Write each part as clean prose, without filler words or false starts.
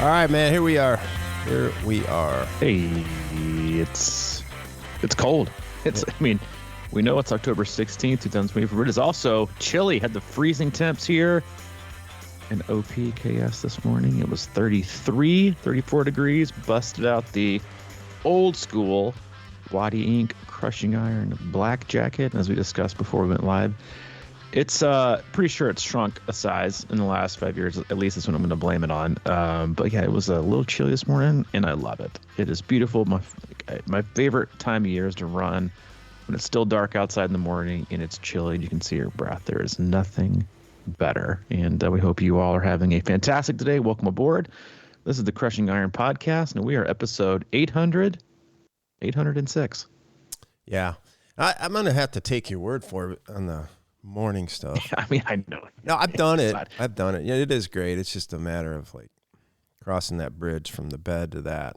All right, man. Here we are. Hey, it's cold. We know it's October 16th, 2024. It is also chilly. Had the freezing temps here in OPKS this morning. It was 34 degrees. Busted out the old school Waddy Ink crushing iron black jacket. As we discussed before we went live, it's pretty sure it's shrunk a size in the last 5 years. At least that's what I'm going to blame it on. But yeah, it was a little chilly this morning, and I love it. It is beautiful. My favorite time of year is to run when it's still dark outside in the morning and it's chilly and you can see your breath. There is nothing better. And we hope you all are having a fantastic day. Welcome aboard. This is the Crushing Iron Podcast, and we are episode 806. Yeah. I'm going to have to take your word for it on the morning stuff. I mean, I know. No, I've done it. Yeah, it is great. It's just a matter of like crossing that bridge from the bed to that,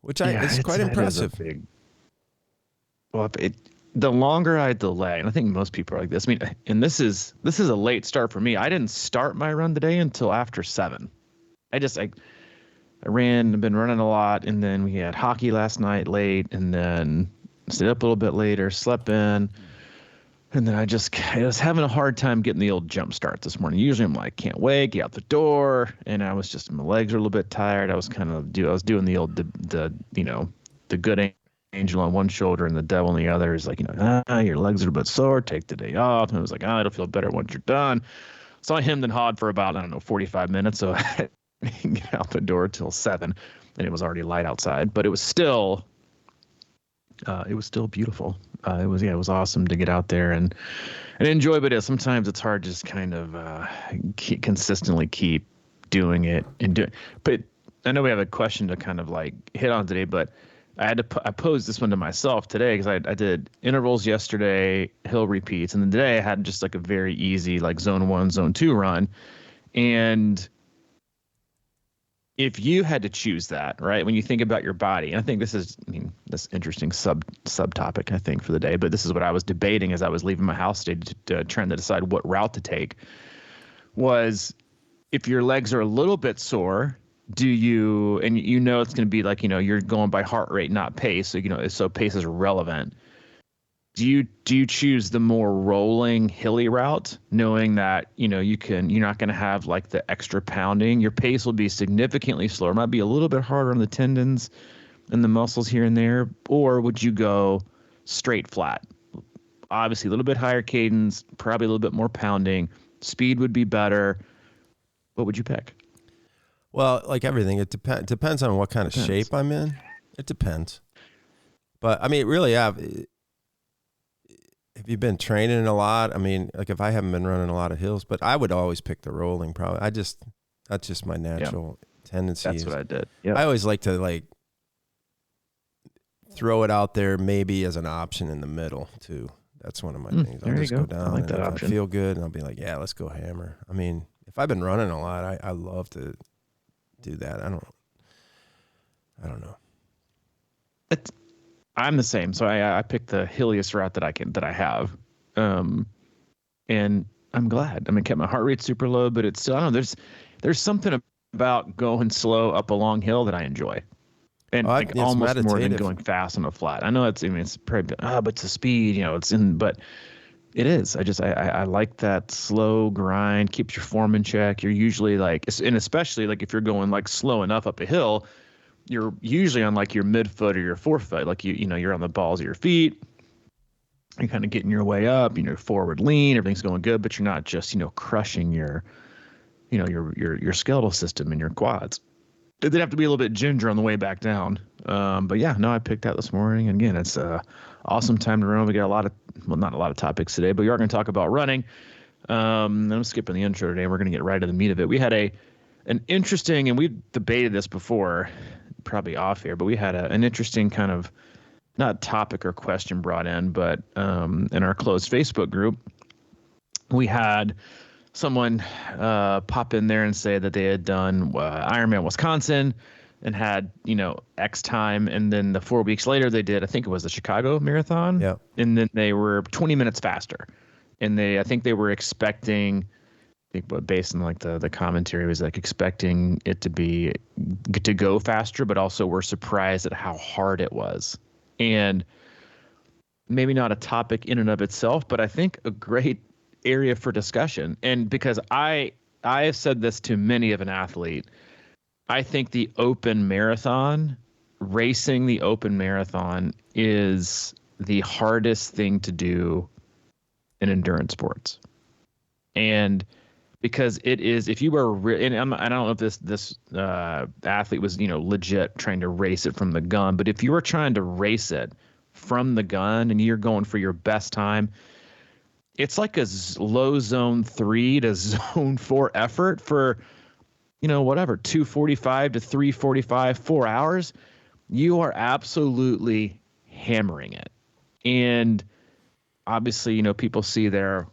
which it's quite impressive. The longer I delay, and I think most people are like this. I mean, and this is a late start for me. I didn't start my run today until after 7. I ran. I've been running a lot, and then we had hockey last night late, and then stayed up a little bit later, slept in. And then I was having a hard time getting the old jump start this morning. Usually I'm like, can't wait, get out the door. And my legs are a little bit tired. I was doing the old, the good angel on one shoulder and the devil on the other. Is like, your legs are a bit sore, take the day off. And I was like, it'll feel better once you're done. So I hemmed and hawed for about, 45 minutes. So I didn't get out the door till 7, and it was already light outside, but it was still beautiful. It was awesome to get out there and enjoy, but sometimes it's hard to just kind of consistently keep doing it and do it. But I know we have a question to kind of like hit on today, but I posed this one to myself today because I did intervals yesterday, hill repeats, and then today I had just like a very easy like zone 1, zone 2 run. And if you had to choose that, right, when you think about your body, and I think this is, this interesting subtopic, I think, for the day, but this is what I was debating as I was leaving my house today trying to decide what route to take, was if your legs are a little bit sore, it's going to be like, you're going by heart rate, not pace. So pace is relevant. Do you choose the more rolling hilly route, knowing that, you're not going to have like the extra pounding? Your pace will be significantly slower. It might be a little bit harder on the tendons and the muscles here and there. Or would you go straight flat? Obviously a little bit higher cadence, probably a little bit more pounding. Speed would be better. What would you pick? Well, like everything, it depends on what kind of shape I'm in. It depends. But I mean, really, have you been training a lot? I mean, like if I haven't been running a lot of hills, but I would always pick the rolling probably. That's just my natural tendency. That's what I did. Yeah. I always like to like throw it out there maybe as an option in the middle too. That's one of my things. I'll just go down. I like that option. I feel good and I'll be like, yeah, let's go hammer. I mean, if I've been running a lot, I love to do that. I don't know. I'm the same. So I picked the hilliest route that I have. And I'm glad. I mean, kept my heart rate super low, but it's still, I don't know, there's something about going slow up a long hill that I enjoy. And almost meditative. More than going fast on a flat. I know it's probably, but it's the speed, but it is. I like that slow grind, keeps your form in check. You're usually like, and especially like if you're going like slow enough up a hill, you're usually on like your midfoot or your forefoot. Like you're on the balls of your feet. You're kind of getting your way up, forward lean, everything's going good, but you're not just, crushing your skeletal system and your quads. They'd have to be a little bit ginger on the way back down. But yeah, no, I picked out this morning. And again, it's a awesome time to run. We got not a lot of topics today, but we are going to talk about running. I'm skipping the intro today. We're going to get right to the meat of it. We had an interesting, and we debated this before, probably off here, but we had an interesting kind of, not topic or question brought in, but in our closed Facebook group, we had someone pop in there and say that they had done Ironman Wisconsin and had, X time. And then the 4 weeks later they did, I think it was the Chicago Marathon. Yeah. And then they were 20 minutes faster. And I think they were expecting think, but based on like the commentary, was like expecting it to go faster, but also we're surprised at how hard it was. And maybe not a topic in and of itself, but I think a great area for discussion. And because I have said this to many of an athlete, I think the open marathon, racing the open marathon, is the hardest thing to do in endurance sports. And because it is, if you were, and I don't know if this athlete was, legit trying to race it from the gun, but if you were trying to race it from the gun and you're going for your best time, it's like a low zone 3 to zone 4 effort for, whatever, 2:45 to 3:45, 4 hours. You are absolutely hammering it. And obviously, people see the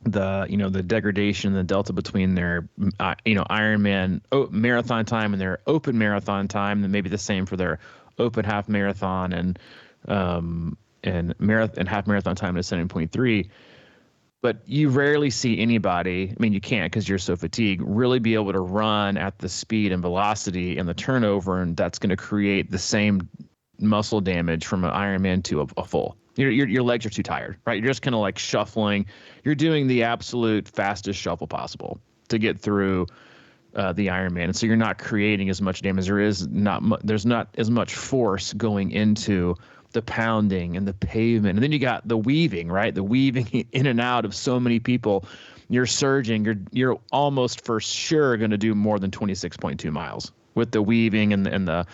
degradation, the delta between their, Ironman marathon time and their open marathon time, and maybe the same for their open half marathon and half marathon time at 7.3. But you rarely see anybody, you can't because you're so fatigued, really be able to run at the speed and velocity and the turnover, and that's going to create the same muscle damage from an Ironman to a full. Your legs are too tired, right? You're just kind of like shuffling. You're doing the absolute fastest shuffle possible to get through the Ironman, and so you're not creating as much damage. There's not as much force going into the pounding and the pavement, and then you got the weaving, right? The weaving in and out of so many people. You're surging. You're almost for sure going to do more than 26.2 miles with the weaving and the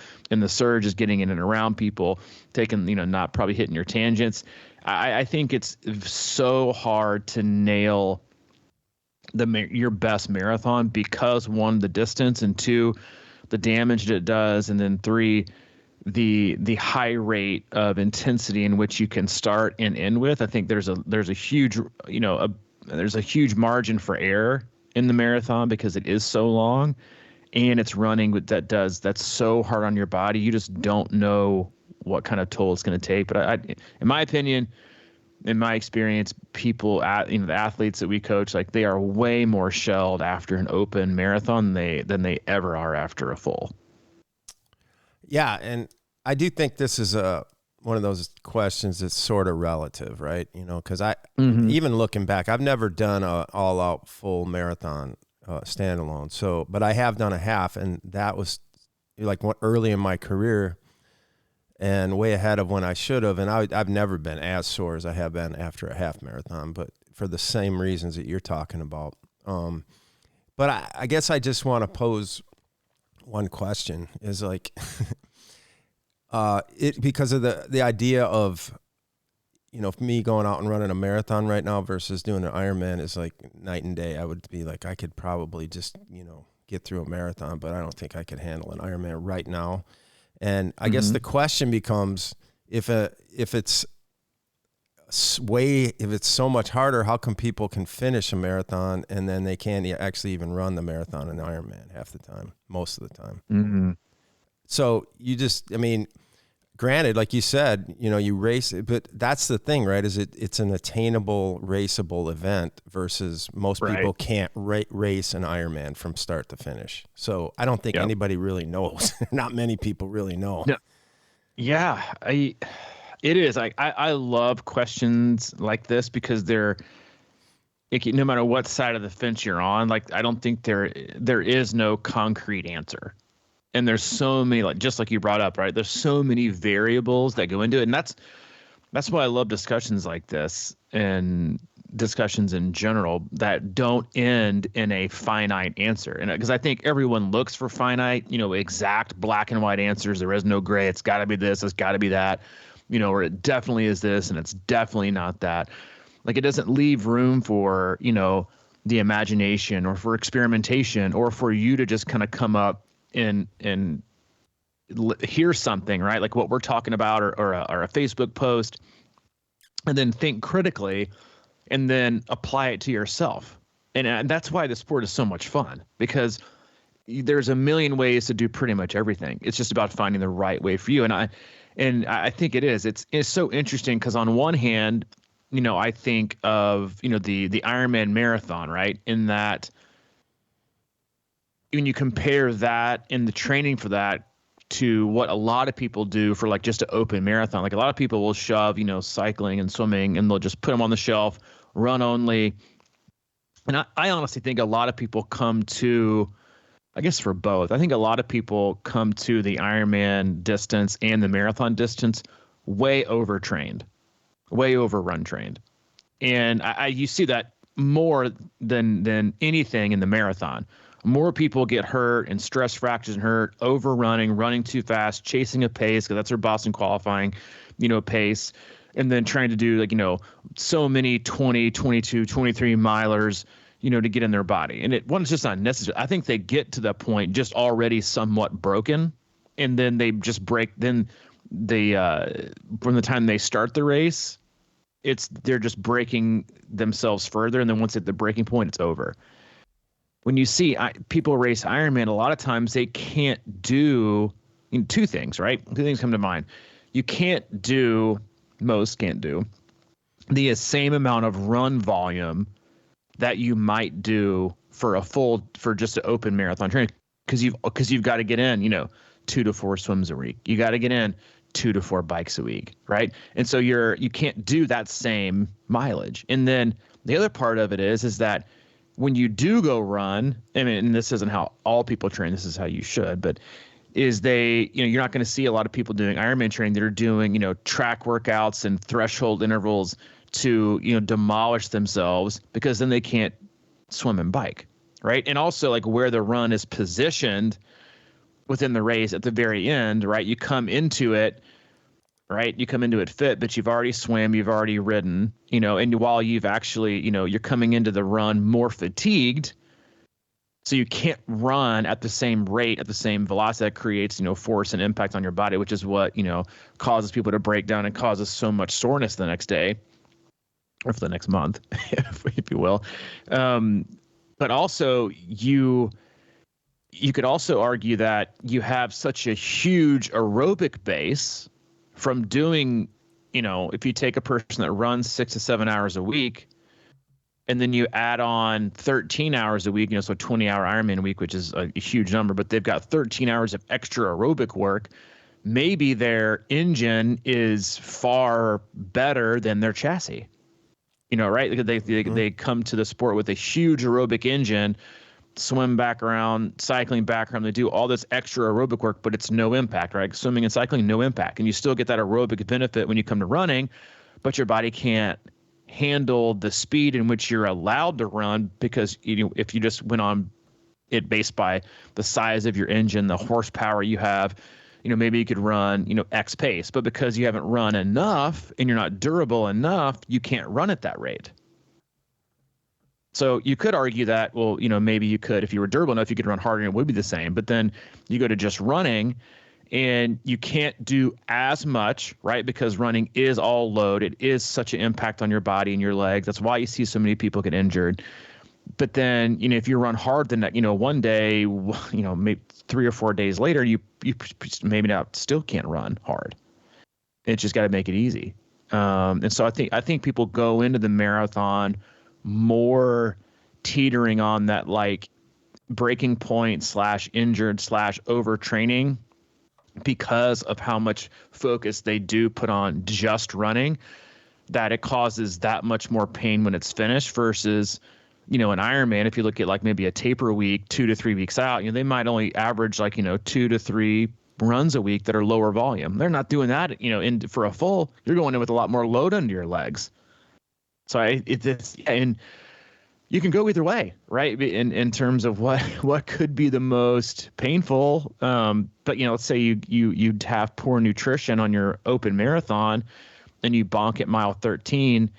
surge is getting in and around people, taking, not probably hitting your tangents. I think it's so hard to nail your best marathon because, 1, the distance, and 2, the damage that it does, and then 3, the high rate of intensity in which you can start and end with. I think there's a huge, there's a huge margin for error in the marathon because it is so long. And it's running that's so hard on your body. You just don't know what kind of toll it's going to take. But in my opinion, in my experience, people the athletes that we coach, like, they are way more shelled after an open marathon than they ever are after a full. Yeah, and I do think this is one of those questions that's sort of relative, right? Because even looking back, I've never done a all-out full marathon standalone. So, but I have done a half, and that was like early in my career and way ahead of when I should have. And I've never been as sore as I have been after a half marathon, but for the same reasons that you're talking about. But I guess I just want to pose one question is like, because of the idea of, me going out and running a marathon right now versus doing an Ironman is like night and day. I would be like, I could probably just, get through a marathon, but I don't think I could handle an Ironman right now. And I guess the question becomes, if it's so much harder, how come people can finish a marathon and then they can't actually even run the marathon and Ironman half the time, most of the time? Mm-hmm. So you just, granted, like you said, you race it, but that's the thing, right? Is it's an attainable, raceable event versus most people can't race an Ironman from start to finish. So I don't think anybody really knows. Not many people really know. No. Yeah, it is. I love questions like this because no matter what side of the fence you're on, like, I don't think there is no concrete answer. And there's so many, just like you brought up, right? There's so many variables that go into it. And that's why I love discussions like this and discussions in general that don't end in a finite answer. And because I think everyone looks for finite, exact black and white answers. There is no gray. It's got to be this. It's got to be that, or it definitely is this and it's definitely not that. Like, it doesn't leave room for, the imagination or for experimentation or for you to just kind of come up and hear something, right? Like what we're talking about or a Facebook post, and then think critically and then apply it to yourself. And that's why the sport is so much fun, because there's a million ways to do pretty much everything. It's just about finding the right way for you. And I think it is. It's so interesting because on one hand, I think of, the Ironman marathon, right? In that when you compare that in the training for that to what a lot of people do for like just an open marathon, like a lot of people will shove, cycling and swimming, and they'll just put them on the shelf, run only. And I honestly think a lot of people come to, I guess for both, I think a lot of people come to the Ironman distance and the marathon distance way overtrained, way overrun trained. And you see that more than anything in the marathon. More people get hurt and stress fractures and hurt, overrunning, running too fast, chasing a pace, because that's their Boston qualifying, pace, and then trying to do so many 20, 22, 23 milers, to get in their body. And it's just not necessary. I think they get to that point just already somewhat broken, and then they just break. Then they, from the time they start the race, they're just breaking themselves further. And then once at the breaking point, it's over. When you see people race Ironman, a lot of times they can't do two things, right? Two things come to mind. Most can't do the same amount of run volume that you might do for just an open marathon training, because you've got to get in, 2 to 4 swims a week. You got to get in 2 to 4 bikes a week, right? And so you can't do that same mileage. And then the other part of it is that when you do go run, and this isn't how all people train, this is how you should, but is you're not going to see a lot of people doing Ironman training that are doing, track workouts and threshold intervals to, demolish themselves, because then they can't swim and bike, right? And also like where the run is positioned within the race at the very end, right? You come into it fit, but you've already swam, you've already ridden, and while you've actually, you're coming into the run more fatigued, so you can't run at the same rate, at the same velocity. That creates, force and impact on your body, which is what, causes people to break down and causes so much soreness the next day, or for the next month, if you will. But also you could also argue that you have such a huge aerobic base from doing, if you take a person that runs 6 to 7 hours a week, and then you add on 13 hours a week, so 20-hour Ironman a week, which is a huge number, but they've got 13 hours of extra aerobic work. Maybe their engine is far better than their chassis, right? Because they come to the sport with a huge aerobic engine, swim background, cycling background. They do all this extra aerobic work, but it's no impact, right? Swimming and cycling, no impact. And you still get that aerobic benefit when you come to running, but your body can't handle the speed in which you're allowed to run, because if you just went on it based by the size of your engine, the horsepower you have, maybe you could run, X pace, but because you haven't run enough and you're not durable enough, you can't run at that rate. So you could argue that, well, maybe you could, if you were durable enough, you could run harder and it would be the same. But then you go to just running and you can't do as much, right? Because running is all load. It is such an impact on your body and your legs. That's why you see so many people get injured. But then, if you run hard, then one day, maybe 3 or 4 days later, you maybe not still can't run hard. It's just got to make it easy. And so I think people go into the marathon more teetering on that like breaking point / injured / overtraining, because of how much focus they do put on just running, that it causes that much more pain when it's finished versus, an Ironman. If you look at like maybe a taper week, 2 to 3 weeks out, they might only average like, 2 to 3 runs a week that are lower volume. They're not doing that, for a full. You're going in with a lot more load under your legs. So and you can go either way, right? In terms of what could be the most painful. But let's say you'd have poor nutrition on your open marathon, and you bonk at mile 13,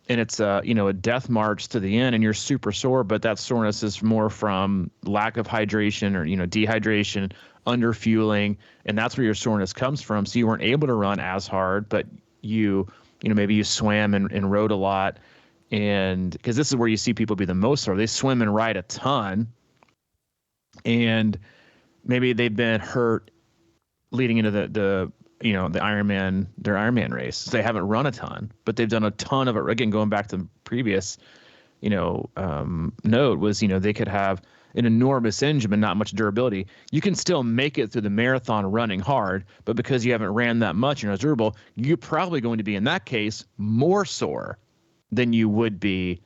and it's a death march to the end, and you're super sore. But that soreness is more from lack of hydration or dehydration, under fueling, and that's where your soreness comes from. So you weren't able to run as hard, but maybe you swam and rode a lot. And because this is where you see people be the most sore. They swim and ride a ton, and maybe they've been hurt leading into the their Ironman race. They haven't run a ton, but they've done a ton of it. Again, going back to the previous, note was, they could have an enormous engine but not much durability. You can still make it through the marathon running hard, but because you haven't ran that much, you're not durable, you're probably going to be, in that case, more sore than you would be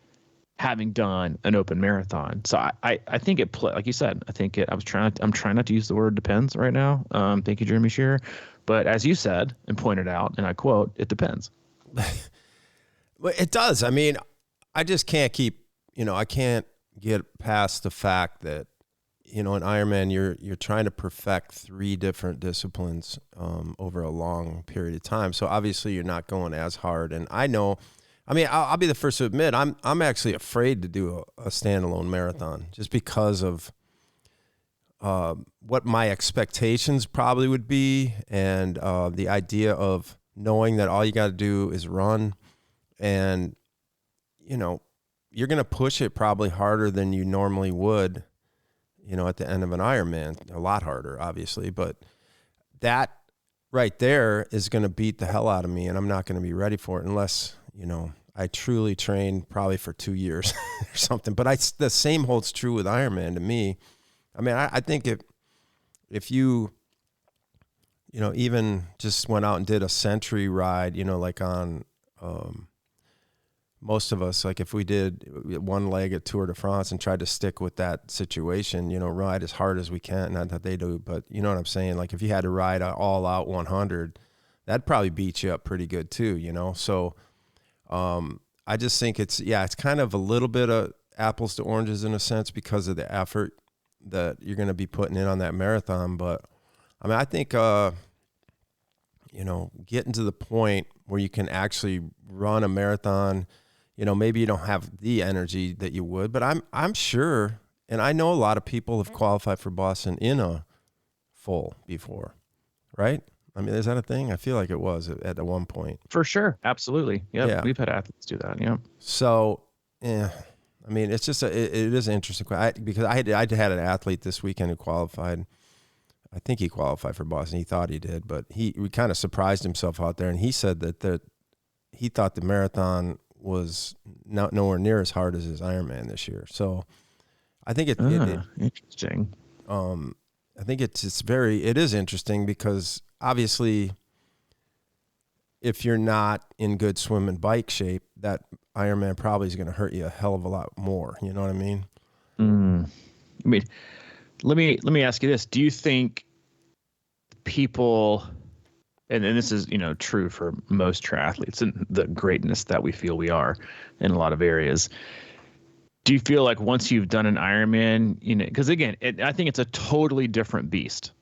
having done an open marathon. So I think it like you said, I'm trying not to use the word depends right now. Thank you, Jeremy Shearer. But as you said and pointed out, and I quote, it depends. Well, it does. I mean, I just can't I can't get past the fact that, in Ironman, you're trying to perfect 3 different disciplines over a long period of time. So obviously you're not going as hard. And I'll be the first to admit, I'm actually afraid to do a standalone marathon just because of what my expectations probably would be, and the idea of knowing that all you got to do is run, and you're going to push it probably harder than you normally would, at the end of an Ironman, a lot harder, obviously, but that right there is going to beat the hell out of me, and I'm not going to be ready for it unless, I truly train probably for 2 years or something. But the same holds true with Ironman to me. I mean, I think if you, even just went out and did a century ride, like on, most of us, like if we did one leg at Tour de France and tried to stick with that situation, ride as hard as we can, not that they do, but you know what I'm saying? Like if you had to ride an all out 100, that'd probably beat you up pretty good too, So, I just think it's kind of a little bit of apples to oranges in a sense because of the effort that you're going to be putting in on that marathon. But I mean, I think, getting to the point where you can actually run a marathon, maybe you don't have the energy that you would, but I'm sure, and I know a lot of people have qualified for Boston in a full before, right? I mean, is that a thing? I feel like it was at the one point. For sure. Absolutely. Yep. Yeah. We've had athletes do that. Yeah. So, I mean, it's just, it is interesting because I had an athlete this weekend who qualified. I think he qualified for Boston. He thought he did, but he kind of surprised himself out there. And he said that he thought the marathon was nowhere near as hard as his Ironman this year. So I think it interesting. I think it is interesting because obviously if you're not in good swim and bike shape, that Ironman probably is going to hurt you a hell of a lot more. You know what I mean? I mean, let me ask you this. Do you think people, and this is, true for most triathletes and the greatness that we feel we are in a lot of areas, do you feel like once you've done an Ironman, because again, I think it's a totally different beast.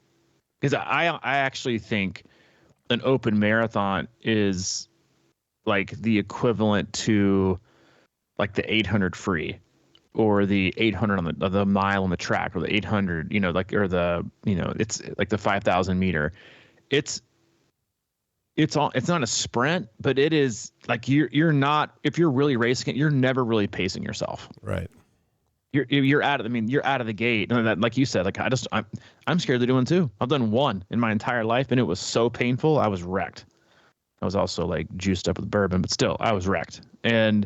Because I actually think an open marathon is like the equivalent to like the 800 free or the 800 on the mile on the track, or the 800, it's like the 5,000 meter. It's not a sprint, but it is like you're not, if you're really racing it, you're never really pacing yourself. Right. You're out of the gate. And that, like you said, like I'm scared to do one too. I've done one in my entire life and it was so painful. I was wrecked. I was also like juiced up with bourbon, but still I was wrecked. And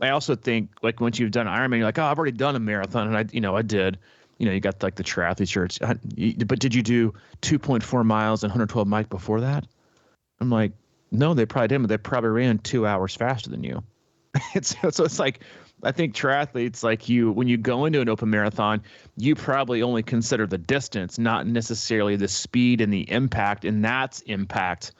I also think like once you've done Ironman, you're like, oh, I've already done a marathon. And I did, you got like the triathlete shirts, but did you do 2.4 miles and 112 miles before that? I'm like, no, they probably didn't, but they probably ran 2 hours faster than you. So it's like, I think triathletes like you, when you go into an open marathon, you probably only consider the distance, not necessarily the speed and the impact, and that's impact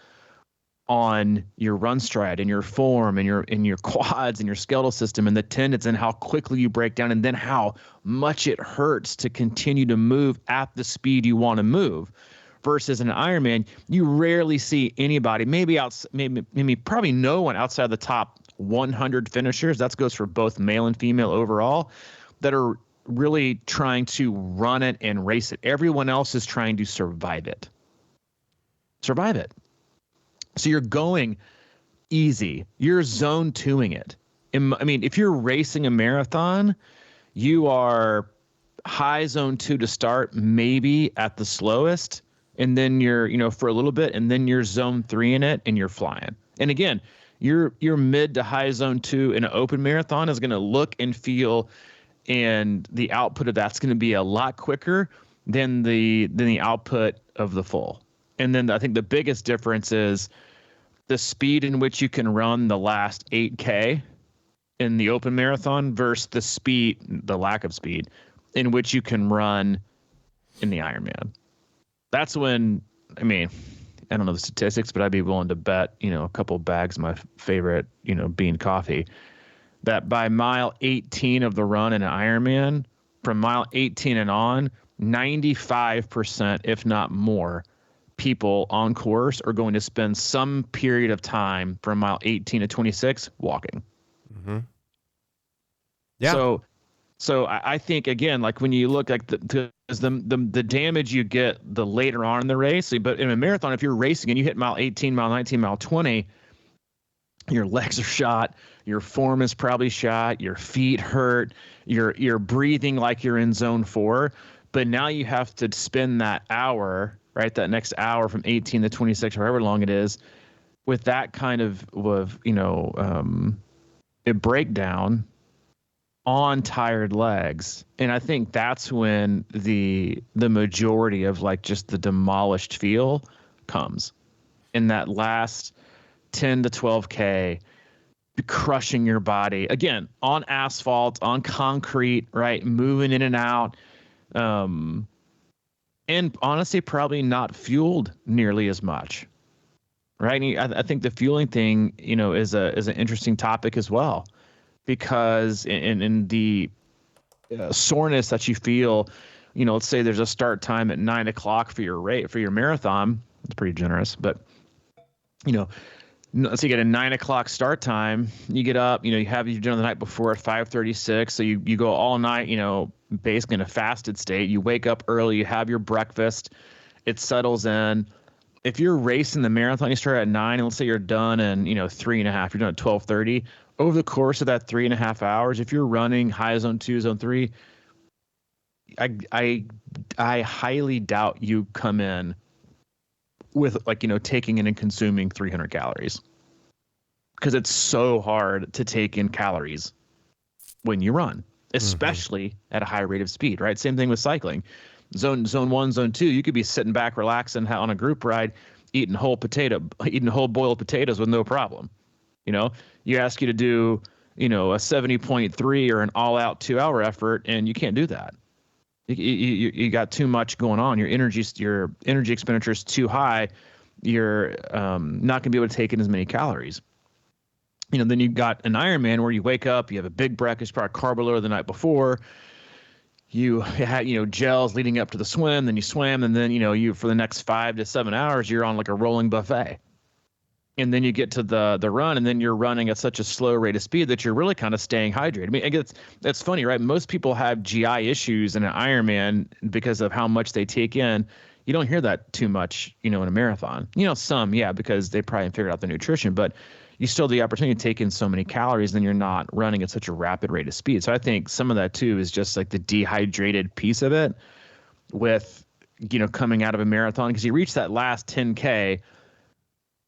on your run stride and your form and your quads and your skeletal system and the tendons and how quickly you break down and then how much it hurts to continue to move at the speed you want to move. Versus an Ironman, you rarely see anybody, maybe probably no one outside the top 100 finishers, that goes for both male and female overall, that are really trying to run it and race it. Everyone else is trying to survive it. So you're going easy. You're zone 2ing it. I mean, if you're racing a marathon, you are high zone 2 to start, maybe at the slowest, and then you're, for a little bit, and then you're zone 3 in it and you're flying. And again, your mid to high zone 2 in an open marathon is going to look and feel, and the output of that's going to be a lot quicker than the output of the full. And then I think the biggest difference is the speed in which you can run the last 8K in the open marathon versus the lack of speed in which you can run in the Ironman. That's when, I don't know the statistics, but I'd be willing to bet, a couple bags of my favorite, bean coffee, that by mile 18 of the run in an Ironman, from mile 18 and on, 95%, if not more, people on course are going to spend some period of time from mile 18 to 26 walking. Mm-hmm. Yeah. So I think, again, like when you look like the damage you get the later on in the race, but in a marathon, if you're racing and you hit mile 18, mile 19, mile 20, your legs are shot, your form is probably shot, your feet hurt, you're breathing like you're in zone 4, but now you have to spend that hour, right, that next hour from 18 to 26, or however long it is, with that kind of a breakdown on tired legs. And I think that's when the majority of like just the demolished feel comes in that last 10 to 12K, crushing your body again on asphalt, on concrete, right, moving in and out, and honestly probably not fueled nearly as much, right? And I think the fueling thing is an interesting topic as well, because in the soreness that you feel, let's say there's a start time at 9 o'clock for your marathon. It's pretty generous, but let's say you get a 9 o'clock start time. You get up, you have your dinner the night before at 5:36. So you go all night, basically in a fasted state. You wake up early, you have your breakfast, it settles in. If you're racing the marathon, you start at 9, and let's say you're done in 3.5. You're done at 12:30. Over the course of that 3.5 hours, if you're running high zone 2, zone 3, I highly doubt you come in with taking in and consuming 300 calories, because it's so hard to take in calories when you run, especially at a high rate of speed, right? Same thing with cycling. Zone 1, zone 2, you could be sitting back, relaxing on a group ride, eating whole boiled potatoes with no problem. You ask you to do, a 70.3 or an all-out 2-hour effort, and you can't do that. You got too much going on. Your energy expenditure is too high. You're not going to be able to take in as many calories. Then you've got an Ironman where you wake up, you have a big breakfast, probably carb load the night before. You had, gels leading up to the swim, then you swam, and then, you for the next 5 to 7 hours, you're on like a rolling buffet. And then you get to the run, and then you're running at such a slow rate of speed that you're really kind of staying hydrated. That's funny, right? Most people have GI issues in an Ironman because of how much they take in. You don't hear that too much, in a marathon. Some, yeah, because they probably figured out the nutrition, but you still have the opportunity to take in so many calories, then you're not running at such a rapid rate of speed. So I think some of that too is just like the dehydrated piece of it with, coming out of a marathon, because you reach that last 10K,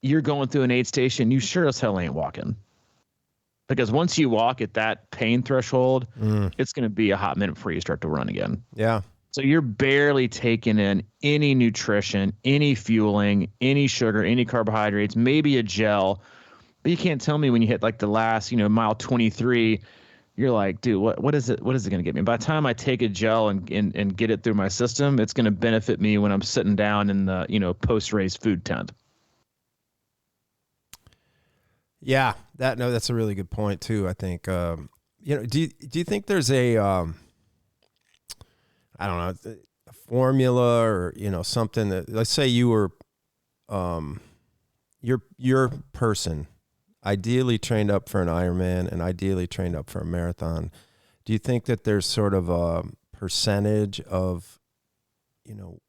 you're going through an aid station, you sure as hell ain't walking. Because once you walk at that pain threshold, it's going to be a hot minute before you start to run again. Yeah. So you're barely taking in any nutrition, any fueling, any sugar, any carbohydrates, maybe a gel. But you can't tell me when you hit like the last, mile 23, you're like, dude, what is it? What is it going to get me? By the time I take a gel and get it through my system, it's going to benefit me when I'm sitting down in the, post-race food tent. Yeah, that's a really good point too. I think, do you think there's a, I don't know, a formula or, something that, let's say you were, your person ideally trained up for an Ironman and ideally trained up for a marathon. Do you think that there's sort of a percentage of,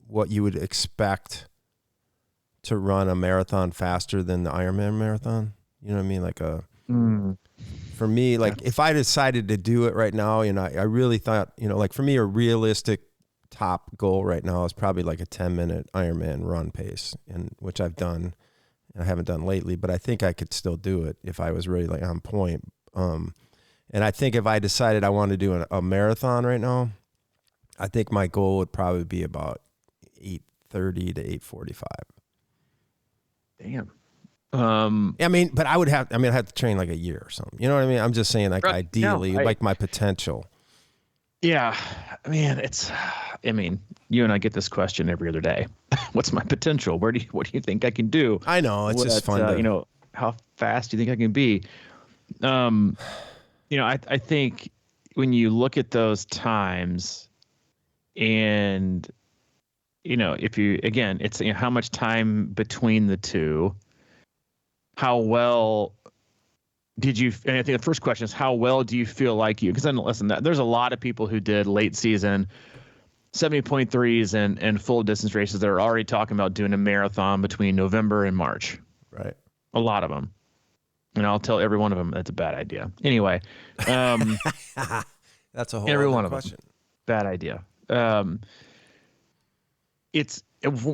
what you would expect to run a marathon faster than the Ironman marathon? You know what I mean? Like for me, like if I decided to do it right now, I really thought, like for me, a realistic top goal right now is probably like a 10-minute Ironman run pace, and which I've done. I haven't done lately, but I think I could still do it if I was really like on point. And I think if I decided I wanted to do a marathon right now, I think my goal would probably be about 8:30 to 8:45. Damn. I mean, but I'd have to train like a year or something. You know what I mean? I'm just saying, like, ideally, like my potential. Yeah. You and I get this question every other day. What's my potential? What do you think I can do? I know. It's just fun. How fast do you think I can be? I think when you look at those times and, if you, again, it's, how much time between the two, how well did you, and I think the first question is, how well do you feel like you, because then listen, there's a lot of people who did late season 70.3s and full distance races that are already talking about doing a marathon between November and March. Right. A lot of them. And I'll tell every one of them that's a bad idea. Anyway. That's a whole every one of question. Them, bad idea.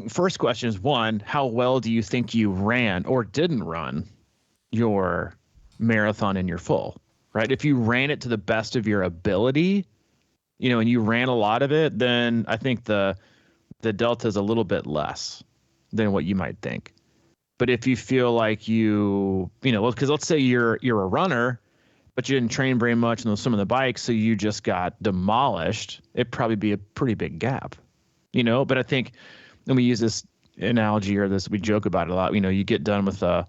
First question is, one, how well do you think you ran or didn't run your marathon in your full, right? If you ran it to the best of your ability, and you ran a lot of it, then I think the delta is a little bit less than what you might think. But if you feel like because let's say you're a runner, but you didn't train very much on some of the bikes, so you just got demolished, it'd probably be a pretty big gap, But I think, and we use this analogy we joke about it a lot. You get done with a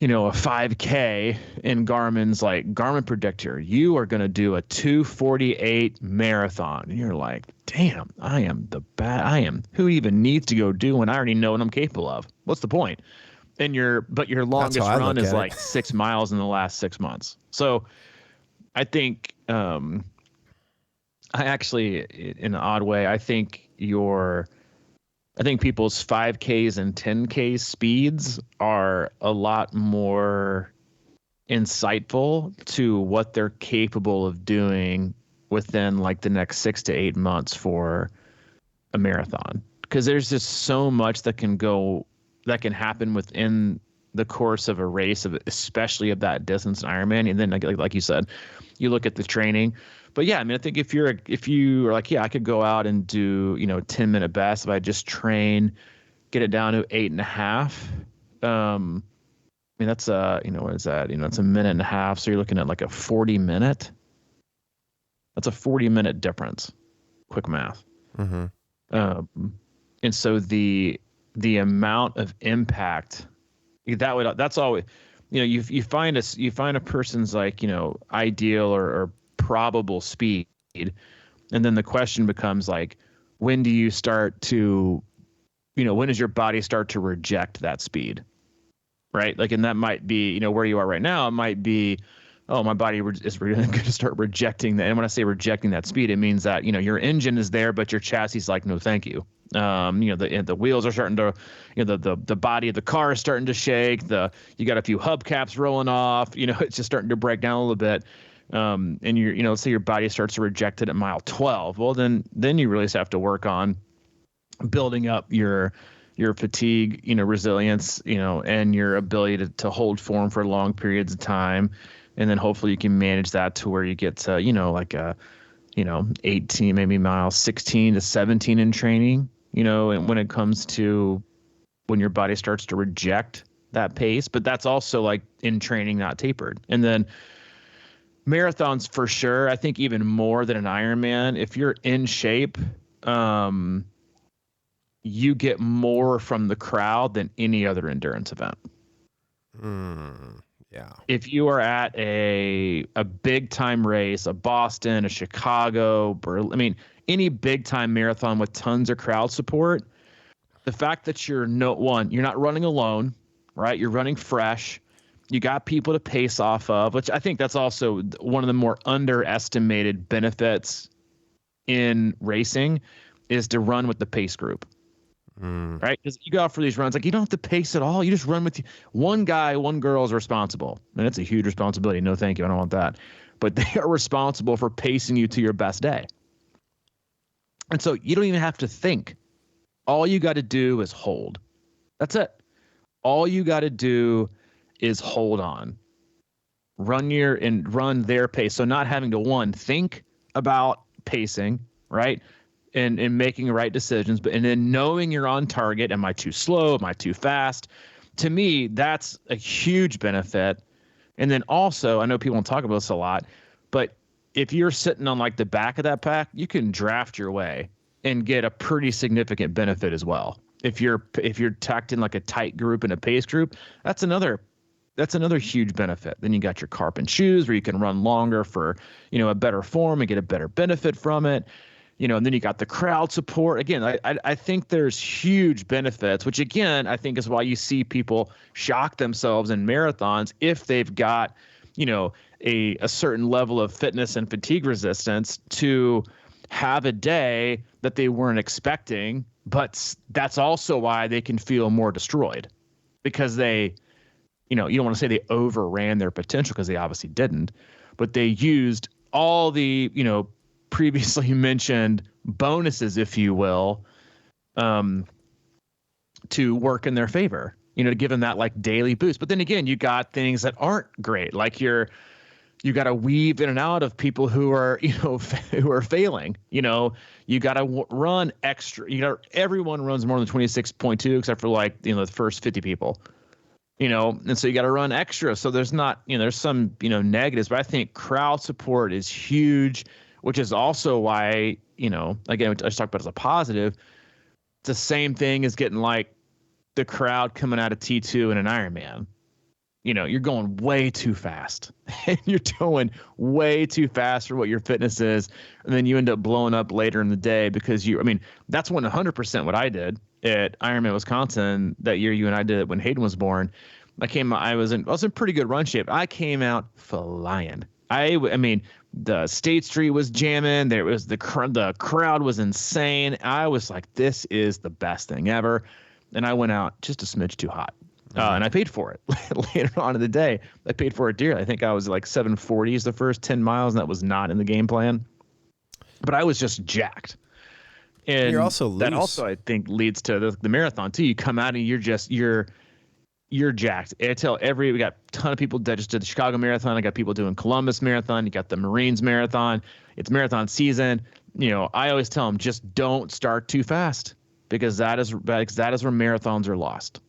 5K in Garmin's Garmin predictor, you are going to do a 2:48 marathon. And you're like, damn, who even needs to go do when I already know what I'm capable of? What's the point? And your longest run is like 6 miles in the last 6 months. So I think, I actually, in an odd way, I think people's 5Ks and 10K speeds are a lot more insightful to what they're capable of doing within the next 6 to 8 months for a marathon. Because there's just so much that can happen within the course of a race, especially of that distance in Ironman. And then like you said, you look at the training. But yeah, I think if you are like, yeah, I could go out and do 10-minute best if I just train, get it down to 8.5. That's what is that? It's a minute and a half. So you're looking at like a 40-minute. That's a 40-minute difference. Quick math. Mm-hmm. And so the amount of impact that's always, you find a person's ideal or probable speed, and then the question becomes when do you start to, when does your body start to reject that speed, right? And that might be, where you are right now, it might be, oh, my body is really going to start rejecting that. And when I say rejecting that speed, it means that, your engine is there, but your chassis is like, no, thank you. The wheels are starting to, the body of the car is starting to shake. You got a few hubcaps rolling off, it's just starting to break down a little bit. And let's say your body starts to reject it at mile 12. Well, then you really have to work on building up your fatigue, resilience, and your ability to hold form for long periods of time. And then hopefully you can manage that to where you get to, 18, maybe miles 16 to 17 in training, and when it comes to when your body starts to reject that pace, but that's also in training, not tapered. And then marathons for sure, I think even more than an Ironman, if you're in shape, you get more from the crowd than any other endurance event. Yeah. If you are at a big time race, a Boston, a Chicago, Berlin, any big time marathon with tons of crowd support, the fact that you're not running alone, right? You're running fresh. You got people to pace off of, which I think that's also one of the more underestimated benefits in racing, is to run with the pace group. Right? Because you go out for these runs, you don't have to pace at all. You just run with one guy, one girl is responsible. And it's a huge responsibility. No, thank you. I don't want that. But they are responsible for pacing you to your best day. And so you don't even have to think. All you got to do is hold. That's it. All you got to do is hold on. Run their pace. So not having to think about pacing, right? And making right decisions, and then knowing you're on target. Am I too slow? Am I too fast? To me, that's a huge benefit. And then also, I know people don't talk about this a lot, but if you're sitting on like the back of that pack, you can draft your way and get a pretty significant benefit as well. If you're tucked in like a tight group and a pace group, that's another huge benefit. Then you got your Carpin shoes where you can run longer for, a better form and get a better benefit from it. And then you got the crowd support. Again, I think there's huge benefits, which again, I think is why you see people shock themselves in marathons if they've got, a certain level of fitness and fatigue resistance to have a day that they weren't expecting. But that's also why they can feel more destroyed, because they, you don't want to say they overran their potential, because they obviously didn't, but they used all the, previously mentioned bonuses, if you will, to work in their favor, to give them that like daily boost. But then again, you got things that aren't great. Like you got to weave in and out of people who are, who are failing. You got to run extra. Everyone runs more than 26.2, except for like, the first 50 people. And so you got to run extra. So there's not, there's some, negatives, but I think crowd support is huge, which is also why, again, I just talked about it as a positive. It's the same thing as getting like the crowd coming out of T2 in an Ironman. You're going way too fast and you're going way too fast for what your fitness is. And then you end up blowing up later in the day because that's 100% what I did at Ironman Wisconsin that year. You and I did it when Hayden was born. I was in pretty good run shape. I came out flying. The State Street was jamming. There was the crowd was insane. I was like, this is the best thing ever. And I went out just a smidge too hot. And I paid for it later on in the day. I paid for it dearly. I think I was like 740s the first 10 miles, and that was not in the game plan. But I was just jacked. And you're also loose. That also, I think, leads to the marathon too. You come out and you're jacked. We got a ton of people that just did the Chicago Marathon. I got people doing Columbus Marathon. You got the Marines Marathon. It's marathon season. I always tell them, just don't start too fast, because that is where marathons are lost.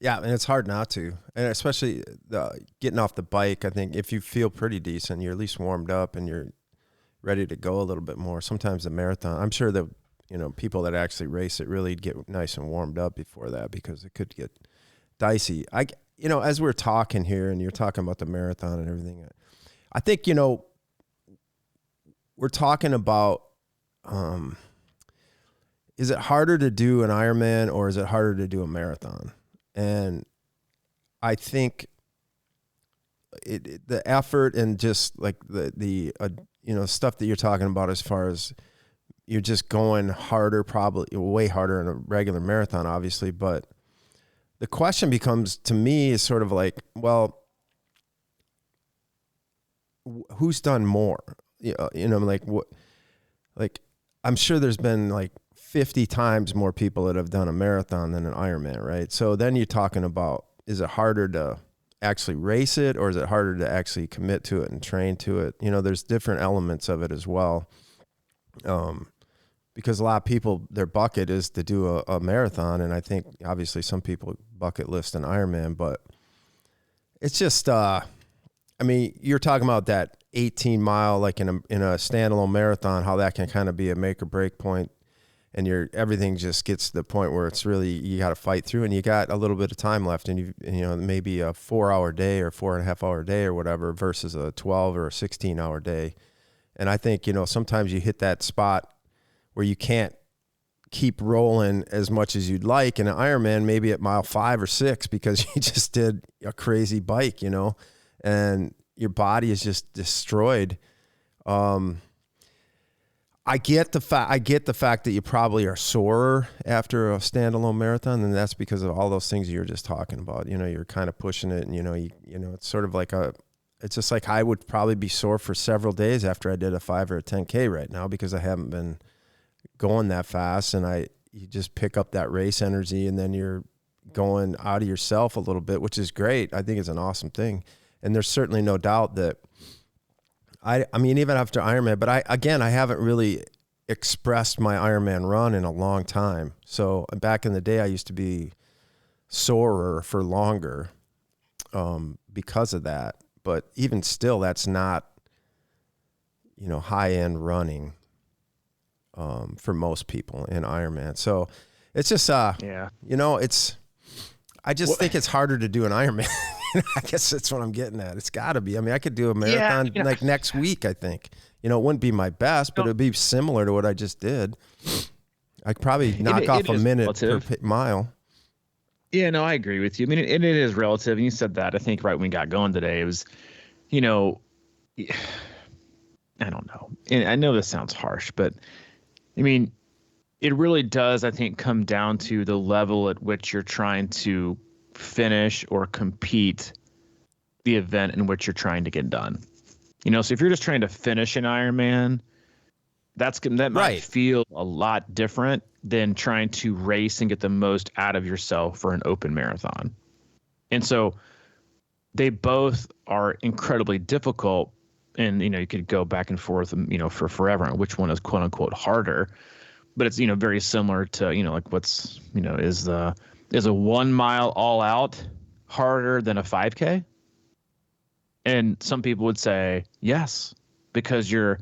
Yeah, and it's hard not to, and especially getting off the bike. I think if you feel pretty decent, you're at least warmed up and you're ready to go a little bit more. Sometimes the marathon, I'm sure that people that actually race it really get nice and warmed up before that, because it could get dicey. As we're talking here and you're talking about the marathon and everything, I think, we're talking about, is it harder to do an Ironman or is it harder to do a marathon? And I think the effort and just like the stuff that you're talking about, as far as you're just going harder, probably way harder in a regular marathon, obviously. But the question becomes, to me, is sort of like, well, who's done more? I'm sure there's been like 50 times more people that have done a marathon than an Ironman, right? So then you're talking about, is it harder to actually race it, or is it harder to actually commit to it and train to it? There's different elements of it as well. Because a lot of people, their bucket is to do a marathon. And I think obviously some people bucket list an Ironman, but it's just, you're talking about that 18-mile, like in a standalone marathon, how that can kind of be a make or break point, and everything just gets to the point where it's really, you got to fight through, and you got a little bit of time left, and maybe a 4-hour day or 4.5-hour day or whatever versus a 12 or a 16-hour day. And I think, sometimes you hit that spot where you can't keep rolling as much as you'd like in an Ironman, maybe at mile 5 or 6, because you just did a crazy bike, and your body is just destroyed. I get the fact that you probably are sorer after a standalone marathon, and that's because of all those things you're just talking about. You're kind of pushing it, and it's sort of like it's just like I would probably be sore for several days after I did a 5 or a 10K right now because I haven't been going that fast, and you just pick up that race energy, and then you're going out of yourself a little bit, which is great. I think it's an awesome thing. And there's certainly no doubt that I mean, even after Ironman, but I haven't really expressed my Ironman run in a long time. So back in the day, I used to be sorer for longer because of that. But even still, that's not, high-end running for most people in Ironman. So it's just, I just think it's harder to do an Ironman. I guess that's what I'm getting at. It's got to be. I mean, I could do a marathon like next week, I think. It wouldn't be my best, but it would be similar to what I just did. I could probably knock off a minute relative. Per mile. Yeah, no, I agree with you. I mean, it is relative. And you said that, I think, right when we got going today. It was, I don't know. And I know this sounds harsh, but, I mean, it really does, I think, come down to the level at which you're trying to finish or compete the event in which you're trying to get done. So if you're just trying to finish an Ironman, that might feel a lot different than trying to race and get the most out of yourself for an open marathon. And so they both are incredibly difficult, and you could go back and forth for forever on which one is quote unquote harder, but it's very similar to like what's is a 1 mile all out harder than a 5K? And some people would say yes, because you're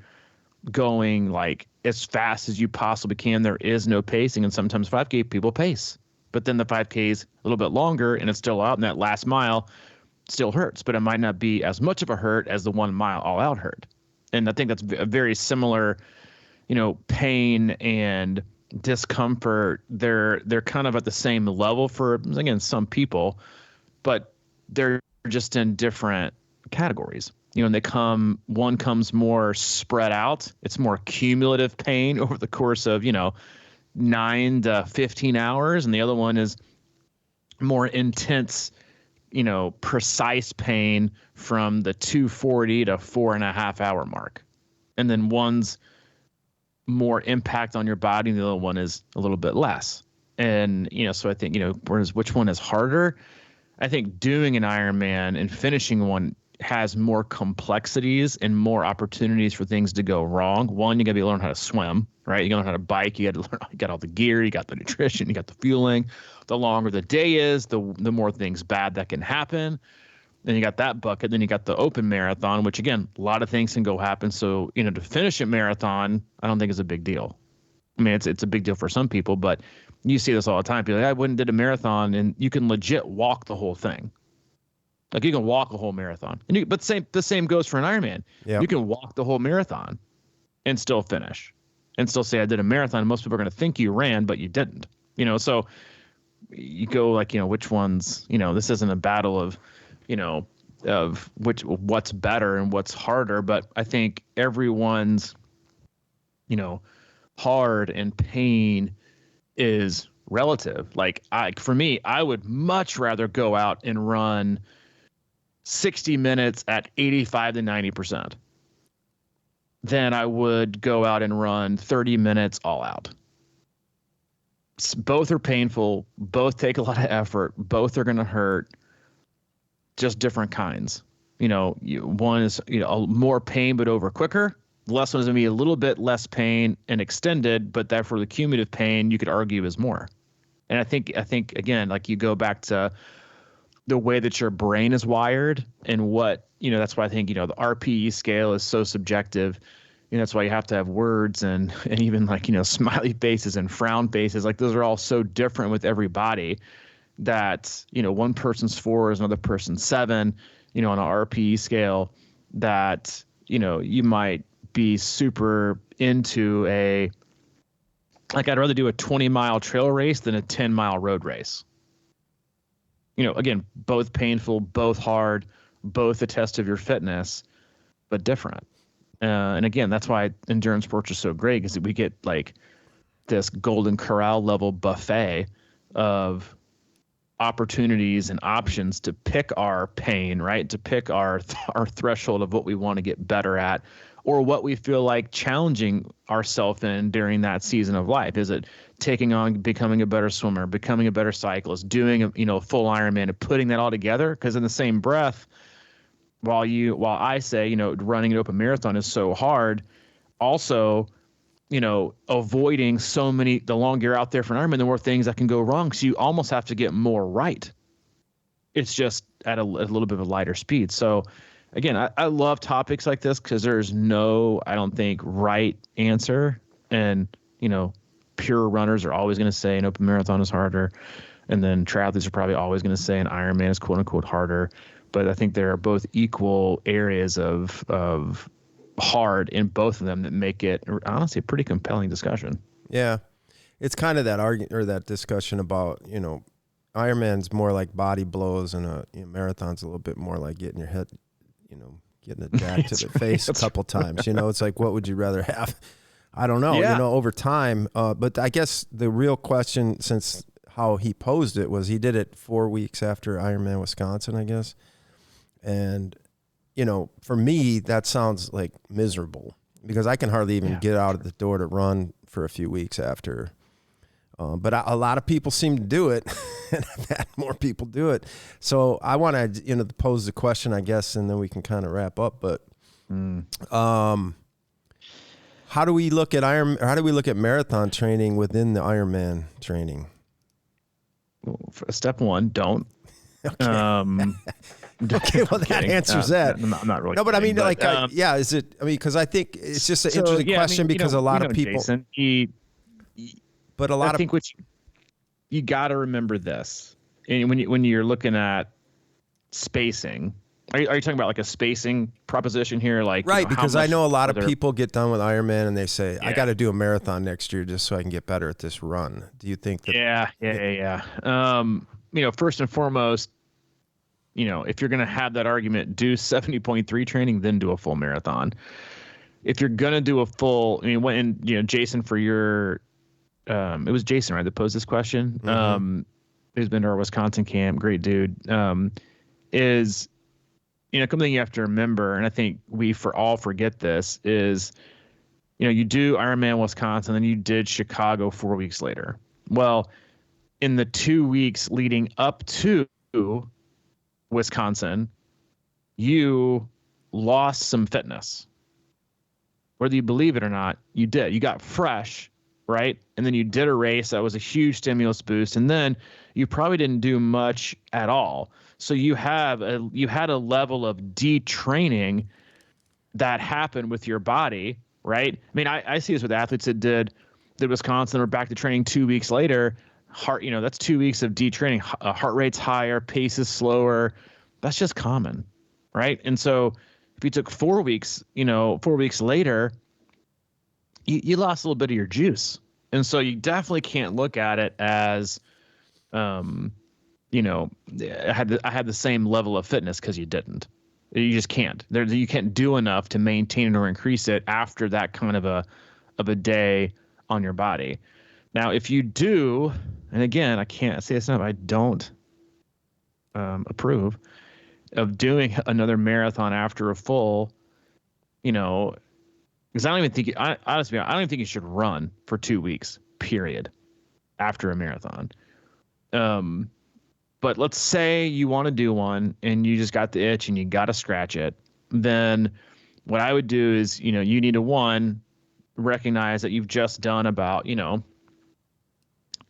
going like as fast as you possibly can. There is no pacing, and sometimes 5K people pace, but then the 5K is a little bit longer and it's still out, and that last mile still hurts, but it might not be as much of a hurt as the 1 mile all out hurt. And I think that's a very similar, pain and discomfort. They're kind of at the same level for, again, some people, but they're just in different categories. And one comes more spread out. It's more cumulative pain over the course of 9 to 15 hours, and the other one is more intense, precise pain from the 240 to 4.5 hour mark. And then one's more impact on your body, and the other one is a little bit less. And, so I think, whereas which one is harder? I think doing an Ironman and finishing one has more complexities and more opportunities for things to go wrong. One, you got to learn how to swim, right? You got to learn how to bike. You got to learn, you got all the gear, you got the nutrition, you got the fueling. The longer the day is, the more things bad that can happen. Then you got that bucket. Then you got the open marathon, which again, a lot of things can go happen. So, to finish a marathon, I don't think is a big deal. I mean, it's a big deal for some people, but you see this all the time. People are like, I went and did a marathon, and you can legit walk the whole thing. Like you can walk a whole marathon, but the same goes for an Ironman. Yep. You can walk the whole marathon and still finish, and still say I did a marathon. Most people are going to think you ran, but you didn't. So you go like, which ones? This isn't a battle of, of what's better and what's harder, but I think everyone's, hard and pain is relative. Like for me, I would much rather go out and run 60 minutes at 85 to 90% than I would go out and run 30 minutes all out. Both are painful. Both take a lot of effort. Both are going to hurt. Just different kinds. One is, more pain, but over quicker. The last one is going to be a little bit less pain and extended, but therefore the cumulative pain you could argue is more. And I think again, like you go back to the way that your brain is wired and what, that's why I think, the RPE scale is so subjective. That's why you have to have words and even like, smiley faces and frown faces. Like those are all so different with everybody that, one person's 4 is another person's 7, on an RPE scale that, you might be super into I'd rather do a 20-mile trail race than a 10-mile road race. Again, both painful, both hard, both a test of your fitness, but different. And again, that's why endurance sports are so great, because we get like this Golden Corral level buffet of opportunities and options to pick our pain, right? To pick our threshold of what we want to get better at, or what we feel like challenging ourselves in during that season of life. Is it taking on becoming a better swimmer, becoming a better cyclist, doing a full Ironman, and putting that all together? Because in the same breath, while I say running an open marathon is so hard, also avoiding the longer you're out there for an Ironman, the more things that can go wrong. So you almost have to get more right. It's just at a little bit of a lighter speed. So again, I love topics like this because there's no, I don't think, right answer. And, pure runners are always going to say an open marathon is harder. And then triathletes are probably always going to say an Ironman is quote unquote harder. But I think there are both equal areas of hard in both of them that make it honestly a pretty compelling discussion. Yeah. It's kind of that argument or that discussion about, Ironman's more like body blows and a marathon's a little bit more like getting your head, getting a jack to the face a couple times. It's like, what would you rather have? I don't know, over time. But I guess the real question, since how he posed it, was he did it 4 weeks after Ironman Wisconsin, I guess. And, for me, that sounds like miserable because I can hardly even get out of the door to run for a few weeks after. But a lot of people seem to do it, and I've had more people do it. So I want to, pose the question, I guess, and then we can kind of wrap up. But how do we look at marathon training within the Ironman training? Well, step one, don't. Okay. Okay, well, that answers that. I'm not really. No, but kidding, I mean, is it? I mean, because I think it's just an interesting question because a lot of people. Jason, but a lot I think what you got to remember this, and when you're looking at spacing, are you talking about like a spacing proposition here? Like right, because I know a lot of people get done with Ironman and they say, I got to do a marathon next year just so I can get better at this run. Do you think that? Yeah. First and foremost, if you're going to have that argument, do 70.3 training, then do a full marathon. If you're going to do a full, Jason, for your, it was Jason, right, that posed this question. Mm-hmm. Who's been to our Wisconsin camp, great dude. Is, something you have to remember, and I think we all forget this, is, you do Ironman Wisconsin, then you did Chicago 4 weeks later. Well, in the 2 weeks leading up to Wisconsin, you lost some fitness. Whether you believe it or not, you did. You got fresh, right? And then you did a race that was a huge stimulus boost, and then you probably didn't do much at all. So you had a level of detraining that happened with your body, right? I mean, I see this with athletes that did Wisconsin, or back to training 2 weeks later. That's 2 weeks of detraining. Heart rate's higher, pace is slower. That's just common, right? And so if you took 4 weeks, 4 weeks later, you lost a little bit of your juice. And so you definitely can't look at it as, I had the same level of fitness, because you didn't. You just can't. You can't do enough to maintain it or increase it after that kind of a day on your body. Now, if you do, and again, I can't say this enough, I don't approve of doing another marathon after a full, because I don't even think, honestly, I don't even think you should run for 2 weeks, period, after a marathon. But let's say you want to do one and you just got the itch and you got to scratch it. Then what I would do is, you need to recognize that you've just done about,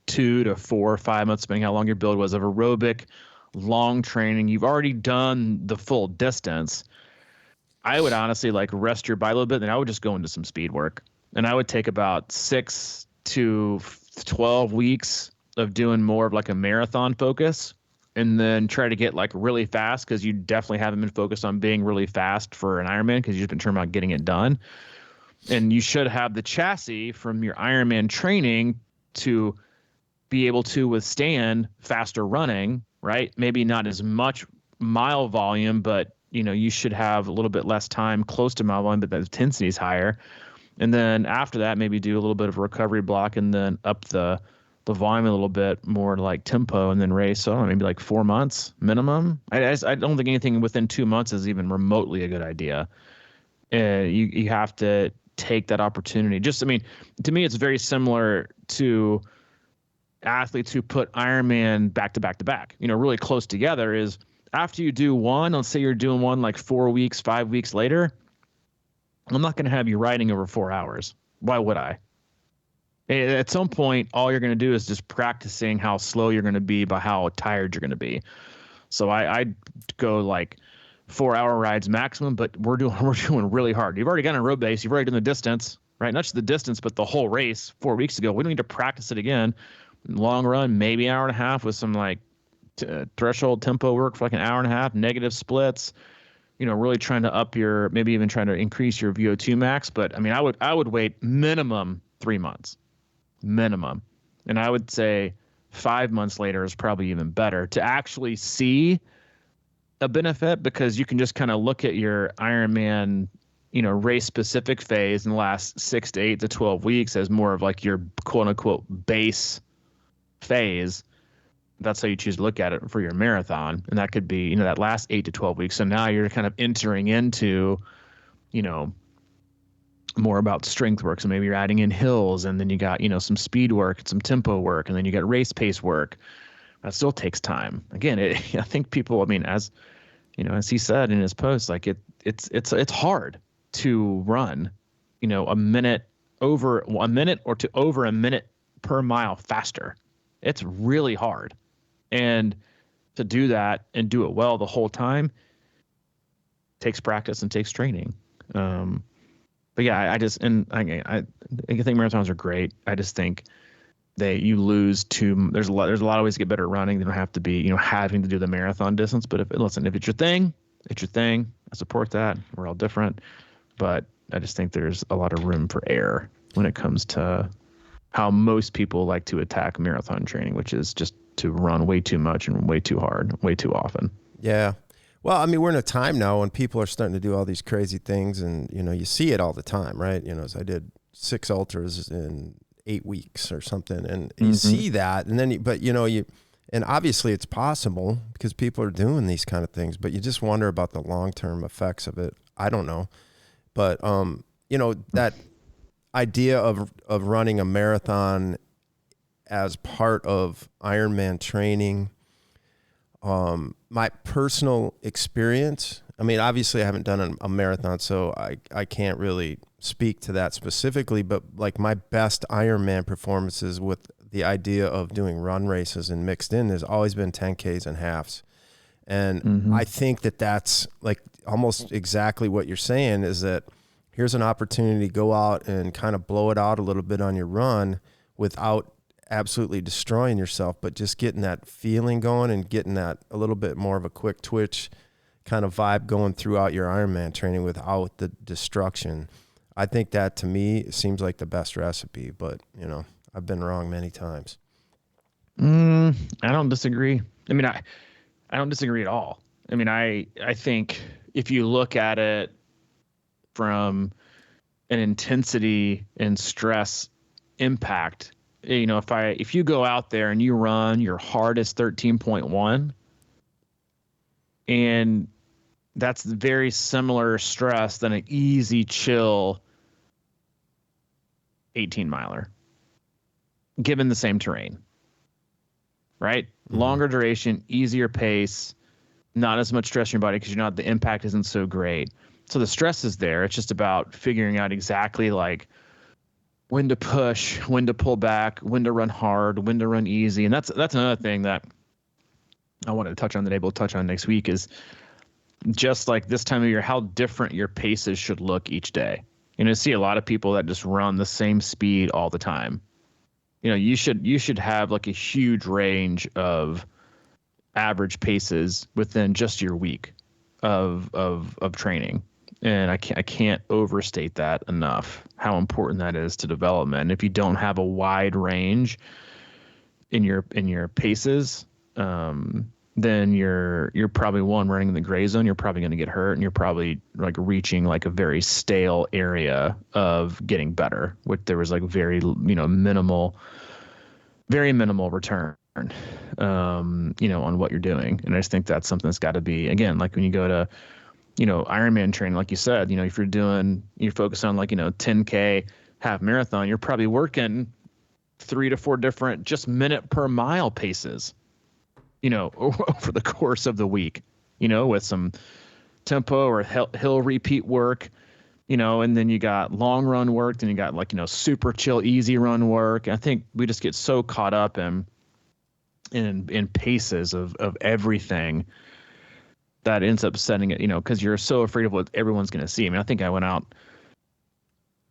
2 to 4 or 5 months, depending how long your build was, of aerobic long training. You've already done the full distance. I would honestly rest your body a little bit, and I would just go into some speed work. And I would take about 6 to 12 weeks of doing more of a marathon focus, and then try to get really fast, because you definitely haven't been focused on being really fast for an Ironman, because you've just been talking about getting it done. And you should have the chassis from your Ironman training to be able to withstand faster running, right? Maybe not as much mile volume, but you should have a little bit less time close to mile volume, but the intensity is higher. And then after that, maybe do a little bit of a recovery block, and then up the the volume a little bit more like tempo and then race. So maybe like 4 months minimum. I don't think anything within 2 months is even remotely a good idea. You have to take that opportunity. Just, I mean, to me, it's very similar to athletes who put Ironman back to back to back, really close together. Is after you do one, let's say you're doing one like 4 weeks, 5 weeks later, I'm not going to have you riding over 4 hours. Why would I? At some point, all you're going to do is just practicing how slow you're going to be by how tired you're going to be. So I'd go like 4-hour rides maximum, but we're doing really hard. You've already got a road base. You've already done the distance, right? Not just the distance, but the whole race 4 weeks ago. We don't need to practice it again. Long run, maybe an hour and a half with some like threshold tempo work for like an hour and a half, negative splits, really trying to maybe even trying to increase your VO2 max. But I mean, I would wait minimum 3 months. Minimum. And I would say 5 months later is probably even better to actually see a benefit, because you can just kind of look at your Ironman, race specific phase in the last 6 to 8 to 12 weeks as more of like your quote unquote base phase. That's how you choose to look at it for your marathon. And that could be, that last 8 to 12 weeks. So now you're kind of entering into, more about strength work. So maybe you're adding in hills, and then you got, some speed work and some tempo work, and then you got race pace work. That still takes time. Again, I think people, I mean, as he said in his post, like it's hard to run, a minute or to over a minute per mile faster. It's really hard. And to do that and do it well the whole time takes practice and takes training. But yeah, I think marathons are great. I just think you lose there's a lot of ways to get better at running. They don't have to be, having to do the marathon distance. But if it's your thing, it's your thing. I support that. We're all different. But I just think there's a lot of room for error when it comes to how most people like to attack marathon training, which is just to run way too much and way too hard, way too often. Yeah. Well, I mean, we're in a time now when people are starting to do all these crazy things, and, you see it all the time, right? So I did 6 ultras in 8 weeks or something, and you see that, and then, and obviously it's possible because people are doing these kind of things, but you just wonder about the long-term effects of it. I don't know. But, that idea of running a marathon as part of Ironman training, my personal experience, I mean, obviously I haven't done a marathon, so I can't really speak to that specifically, but like my best Ironman performances with the idea of doing run races and mixed in has always been 10Ks and halves. And I think that's like almost exactly what you're saying, is that here's an opportunity to go out and kind of blow it out a little bit on your run without absolutely destroying yourself, but just getting that feeling going and getting that a little bit more of a quick twitch kind of vibe going throughout your Ironman training without the destruction. I think that, to me, seems like the best recipe, but I've been wrong many times. I don't disagree. I mean, I don't disagree at all. I mean, I think if you look at it from an intensity and stress impact, if you go out there and you run your hardest 13.1, and that's very similar stress than an easy chill 18 miler, given the same terrain, right? Longer duration, easier pace, not as much stress in your body because the impact isn't so great. So the stress is there. It's just about figuring out exactly like when to push, when to pull back, when to run hard, when to run easy. And that's another thing that I wanted to touch on that we'll touch on next week, is just like this time of year, how different your paces should look each day. See a lot of people that just run the same speed all the time. You should have like a huge range of average paces within just your week of training. And I can't overstate that enough, how important that is to development. And if you don't have a wide range in your paces, then you're probably running in the gray zone. You're probably going to get hurt, and you're probably like reaching like a very stale area of getting better, which there was like very minimal very minimal return, on what you're doing. And I just think that's something that's got to be, again, like when you go to, Ironman training, like you said, if you're focused on 10K half marathon, you're probably working 3 to 4 different just minute per mile paces, over the course of the week, with some tempo or hill repeat work, and then you got long run work, then you got super chill, easy run work. I think we just get so caught up in paces of everything that ends up setting it, because you're so afraid of what everyone's going to see. I mean, I think I went out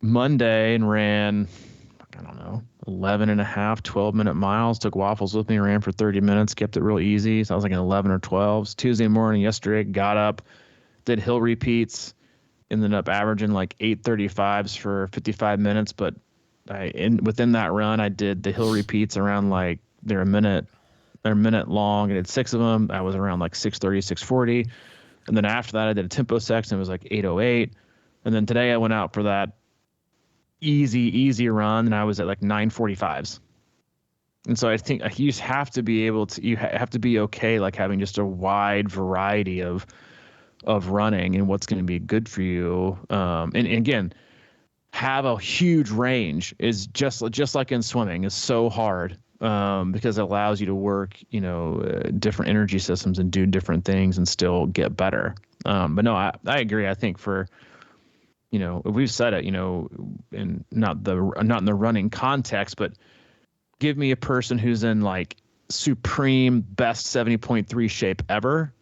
Monday and ran, I don't know, 11 and a half, 12-minute miles, took waffles with me, ran for 30 minutes, kept it real easy. So I was like an 11 or 12s. Tuesday morning, yesterday, got up, did hill repeats, ended up averaging like 8:35s for 55 minutes. But within that run, I did the hill repeats around they're a minute long. I did 6 of them. I was around 6:30, 6:40. And then after that, I did a tempo section. It was 8:08. And then today I went out for that easy run, and I was at 9:45s. And so I think you just have to be you have to be okay having just a wide variety of running and what's going to be good for you. And again, have a huge range is just like in swimming is so hard, because it allows you to work, different energy systems and do different things and still get better. But no, I agree. I think for, we've said it, and not in the running context, but give me a person who's in supreme best 70.3 shape ever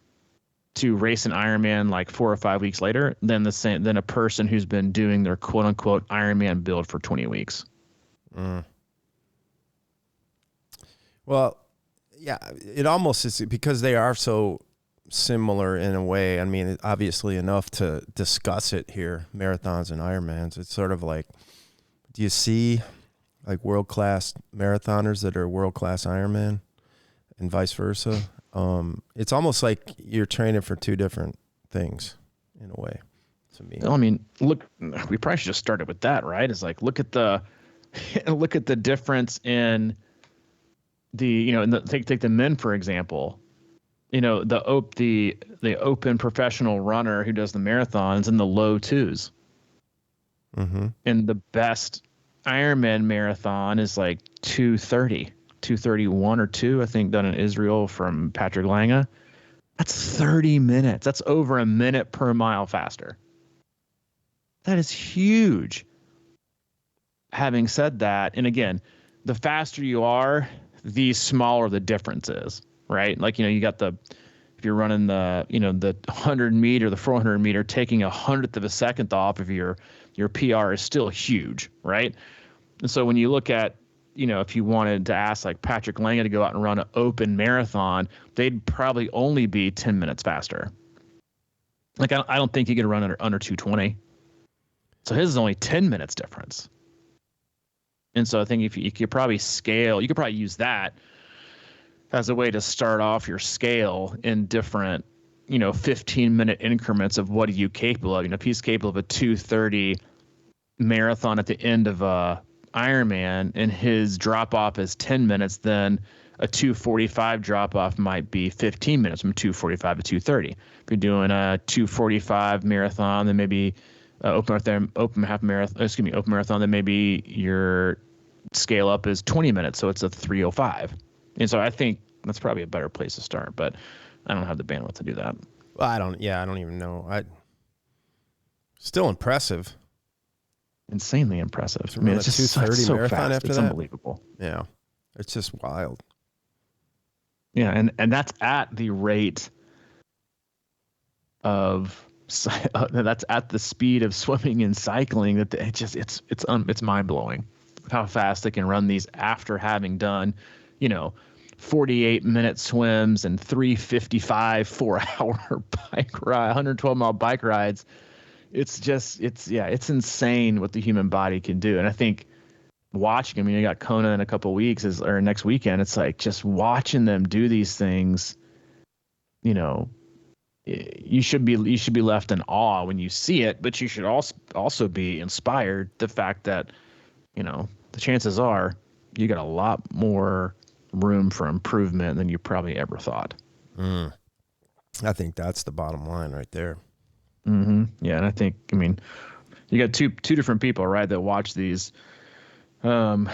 to race an Ironman 4 or 5 weeks later than a person who's been doing their quote unquote Ironman build for 20 weeks. Well, yeah, it almost is because they are so similar in a way. I mean, obviously enough to discuss it here, marathons and Ironmans. It's sort of do you see world-class marathoners that are world-class Ironman and vice versa? It's almost like you're training for 2 different things in a way to me. I mean, look, we probably should just start it with that, right? It's look at the difference in the, take the men, for example, the open professional runner who does the marathons in the low 2s. Mm-hmm. And the best Ironman marathon is 2:30. 2:31 or 2, I think, done in Israel from Patrick Lange. That's 30 minutes. That's over a minute per mile faster. That is huge. Having said that, and again, the faster you are, the smaller the difference is, right? You got if you're running the 100 meter, the 400 meter, taking 100th of a second off of your PR is still huge, right? And so when you look at, if you wanted to ask Patrick Lange to go out and run an open marathon, they'd probably only be 10 minutes faster. I don't think he could run under 2:20. So his is only 10 minutes difference. And so I think if you could probably scale, you could probably use that as a way to start off your scale in different, 15-minute increments of what are you capable of. If he's capable of a 2:30 marathon at the end of a Ironman and his drop off is 10 minutes, then a 2:45 drop off might be 15 minutes from 2:45 to 2:30. If you're doing a 2:45 marathon, then maybe open marathon, then maybe your scale up is 20 minutes, so it's a 3:05. And so I think that's probably a better place to start, but I don't have the bandwidth to do that. Well, I don't even know. Still impressive. Insanely impressive. I mean, it's just so marathon fast. After it's that? Unbelievable. Yeah. It's just wild. Yeah, and that's at the rate of that's at the speed of swimming and cycling that it's mind-blowing how fast they can run these after having done, 48-minute swims and 3:55 4-hour bike ride, 112-mile bike rides. It's insane what the human body can do. And I think watching, you got Kona in a couple of weeks or next weekend. It's just watching them do these things, you should be left in awe when you see it, but you should also be inspired. The fact that, the chances are you got a lot more room for improvement than you probably ever thought. I think that's the bottom line right there. Mm-hmm. Yeah, and I think, I mean, you got two different people, right, that watch these, go,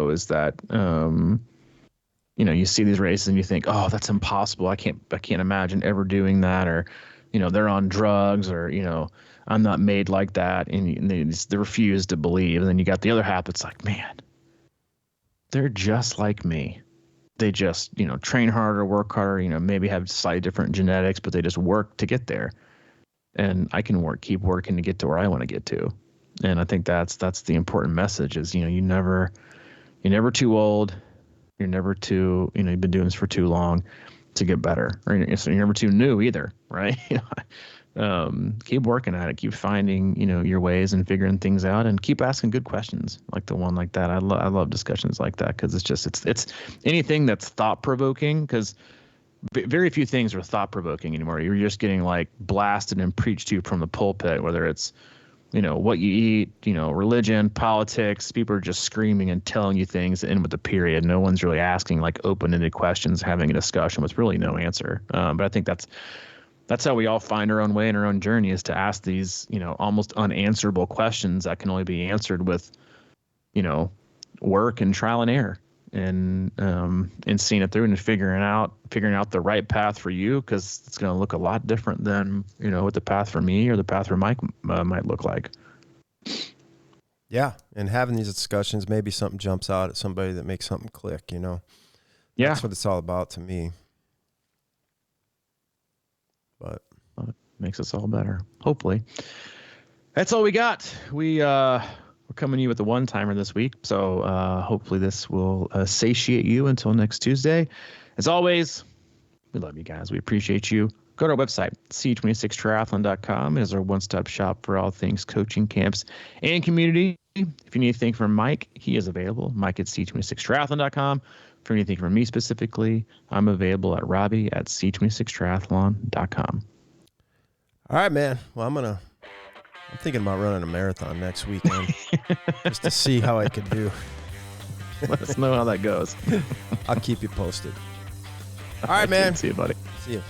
is that, you see these races and you think, oh, that's impossible. I can't imagine ever doing that. Or, they're on drugs, or, I'm not made like that. And they refuse to believe. And then you got the other half that's like, man, they're just like me. They just, train harder, work harder, maybe have slightly different genetics, but they just work to get there. And I can keep working to get to where I want to get to. And I think that's the important message is, you're never too old. You're never too, you've been doing this for too long to get better. Or you're never too new either, right? Keep working at it. Keep finding, your ways and figuring things out, and keep asking good questions like the one like that. I love discussions like that, because it's anything that's thought provoking, because very few things are thought provoking anymore. You're just getting like blasted and preached to from the pulpit, whether it's, what you eat, religion, politics. People are just screaming and telling you things that end with a period. No one's really asking like open-ended questions, having a discussion with really no answer. But I think that's how we all find our own way in our own journey, is to ask these, almost unanswerable questions that can only be answered with, work and trial and error, and seeing it through and figuring out the right path for you, because it's going to look a lot different than, what the path for me or the path for Mike might look like. Yeah. And having these discussions, maybe something jumps out at somebody that makes something click, Yeah. That's what it's all about to me. But it makes us all better. Hopefully. That's all we got. We're coming to you with a one-timer this week, so hopefully this will satiate you until next Tuesday. As always, we love you guys. We appreciate you. Go to our website, c26triathlon.com. It is our one-stop shop for all things coaching, camps, and community. If you need anything from Mike, he is available. Mike at c26triathlon.com. For anything from me specifically, I'm available at Robbie at c26triathlon.com. All right, man. Well, I'm thinking about running a marathon next weekend just to see how I could do. Let us know how that goes. I'll keep you posted. All right, man. See you, buddy. See you.